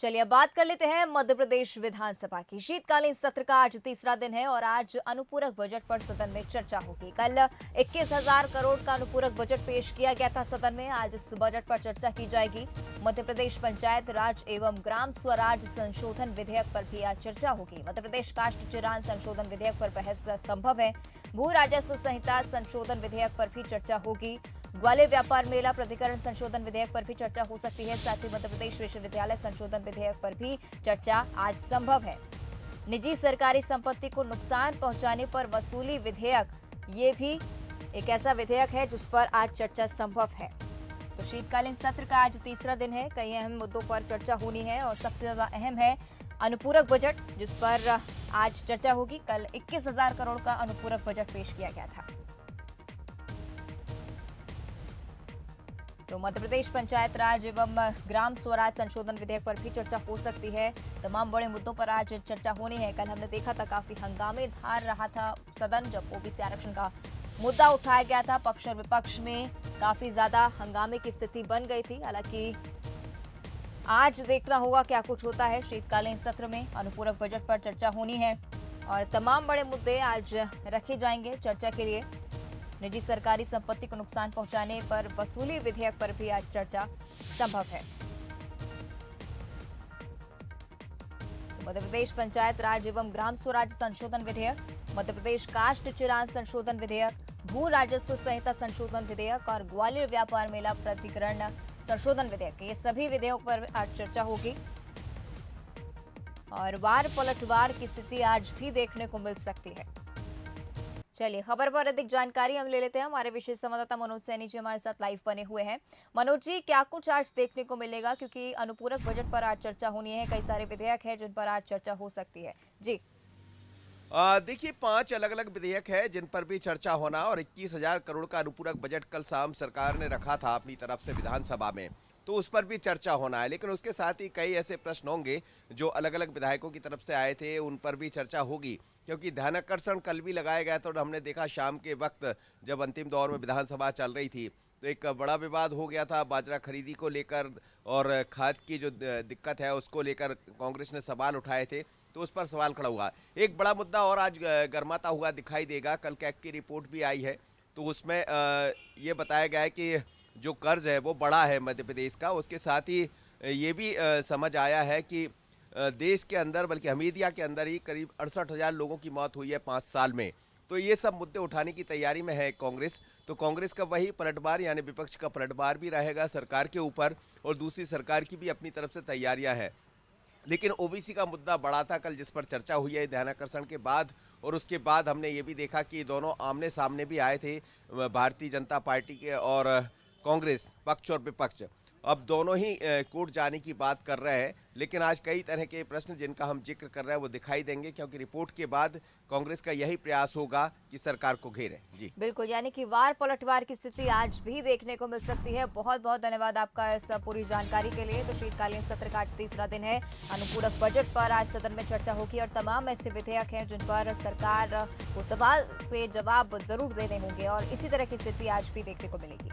चलिए अब बात कर लेते हैं मध्य प्रदेश विधानसभा की। शीतकालीन सत्र का आज तीसरा दिन है और आज अनुपूरक बजट पर सदन में चर्चा होगी। कल 21,000 करोड़ का अनुपूरक बजट पेश किया गया था सदन में। आज इस बजट पर चर्चा की जाएगी। मध्य प्रदेश पंचायत राज एवं ग्राम स्वराज संशोधन विधेयक पर भी आज चर्चा होगी। मध्य प्रदेश काष्ठ चिरान संशोधन विधेयक पर बहस संभव है। भू राजस्व संहिता संशोधन विधेयक पर भी चर्चा होगी। ग्वालियर व्यापार मेला प्राधिकरण संशोधन विधेयक पर भी चर्चा हो सकती है। साथ ही मध्य प्रदेश विश्वविद्यालय संशोधन विधेयक पर भी चर्चा आज संभव है। निजी सरकारी संपत्ति को नुकसान पहुंचाने पर वसूली विधेयक, ये भी एक ऐसा विधेयक है जिस पर आज चर्चा संभव है। तो शीतकालीन सत्र का आज तीसरा दिन है। कई अहम मुद्दों पर चर्चा होनी है और सबसे ज्यादा अहम है अनुपूरक बजट, जिस पर आज चर्चा होगी। कल 21,000 करोड़ का अनुपूरक बजट पेश किया गया था। तो मध्य प्रदेश पंचायत राज एवं ग्राम स्वराज संशोधन विधेयक पर भी चर्चा हो सकती है। तमाम बड़े मुद्दों पर आज चर्चा होनी है। कल हमने देखा था काफी हंगामेदार रहा था सदन, जब ओबीसी आरक्षण का मुद्दा उठाया गया था। पक्ष और विपक्ष में काफी ज्यादा हंगामे की स्थिति बन गई थी। हालांकि आज देखना होगा क्या कुछ होता है। शीतकालीन सत्र में अनुपूरक बजट पर चर्चा होनी है और तमाम बड़े मुद्दे आज रखे जाएंगे चर्चा के लिए। निजी सरकारी संपत्ति को नुकसान पहुंचाने पर वसूली विधेयक पर भी आज चर्चा संभव है। मध्य प्रदेश पंचायत राज एवं ग्राम स्वराज संशोधन विधेयक, मध्य प्रदेश काष्ठ चिरान संशोधन विधेयक, भू राजस्व संहिता संशोधन विधेयक और ग्वालियर व्यापार मेला प्राधिकरण संशोधन विधेयक, ये सभी विधेयकों पर आज चर्चा होगी। और वार पलटवार की स्थिति आज भी देखने को मिल सकती है। चलिए खबर पर अधिक जानकारी हम ले लेते हैं। हमारे विशेष संवाददाता मनोज सैनी जी हमारे साथ लाइव बने हुए हैं। मनोज जी, क्या कुछ आज देखने को मिलेगा, क्योंकि अनुपूरक बजट पर आज चर्चा होनी है। कई सारे विधेयक हैं जिन पर आज चर्चा हो सकती है जी। देखिए 5 अलग अलग विधेयक है जिन पर भी चर्चा होना, और 21,000 करोड़ का अनुपूरक बजट कल शाम सरकार ने रखा था अपनी तरफ से विधानसभा में, तो उस पर भी चर्चा होना है। लेकिन उसके साथ ही कई ऐसे प्रश्न होंगे जो अलग अलग विधायकों की तरफ से आए थे, उन पर भी चर्चा होगी। क्योंकि ध्यानाकर्षण कल भी लगाया गया था और हमने देखा शाम के वक्त जब अंतिम दौर में विधानसभा चल रही थी तो एक बड़ा विवाद हो गया था बाजरा खरीदी को लेकर, और खाद की जो दिक्कत है उसको लेकर कांग्रेस ने सवाल उठाए थे, तो उस पर सवाल खड़ा हुआ। एक बड़ा मुद्दा और आज गर्माता हुआ दिखाई देगा। कल कैग की रिपोर्ट भी आई है, तो उसमें ये बताया गया है कि जो कर्ज है वो बड़ा है मध्य प्रदेश का। उसके साथ ही ये भी समझ आया है कि देश के अंदर, बल्कि हमीदिया के अंदर ही करीब 68,000 लोगों की मौत हुई है 5 साल में। तो ये सब मुद्दे उठाने की तैयारी में है कांग्रेस। तो कांग्रेस का वही पलटवार, यानी विपक्ष का पलटवार भी रहेगा सरकार के ऊपर, और दूसरी सरकार की भी अपनी तरफ से तैयारियां हैं। लेकिन ओबीसी का मुद्दा बड़ा था कल, जिस पर चर्चा हुई है ध्यानाकर्षण के बाद। और उसके बाद हमने ये भी देखा कि दोनों आमने सामने भी आए थे, भारतीय जनता पार्टी के और कांग्रेस, पक्ष और विपक्ष। अब दोनों ही कोर्ट जाने की बात कर रहे हैं। लेकिन आज कई तरह के प्रश्न जिनका हम जिक्र कर रहे हैं वो दिखाई देंगे, क्योंकि रिपोर्ट के बाद कांग्रेस का यही प्रयास होगा कि सरकार को घेरे। जी बिल्कुल, यानी कि वार पलटवार की स्थिति आज भी देखने को मिल सकती है। बहुत बहुत धन्यवाद आपका इस पूरी जानकारी के लिए। तो शीतकालीन सत्र का आज तीसरा दिन है। अनुपूरक बजट पर आज सदन में चर्चा होगी और तमाम ऐसे विधेयक हैं जिन पर सरकार को सवाल पे जवाब जरूर देने होंगे, और इसी तरह की स्थिति आज भी देखने को मिलेगी।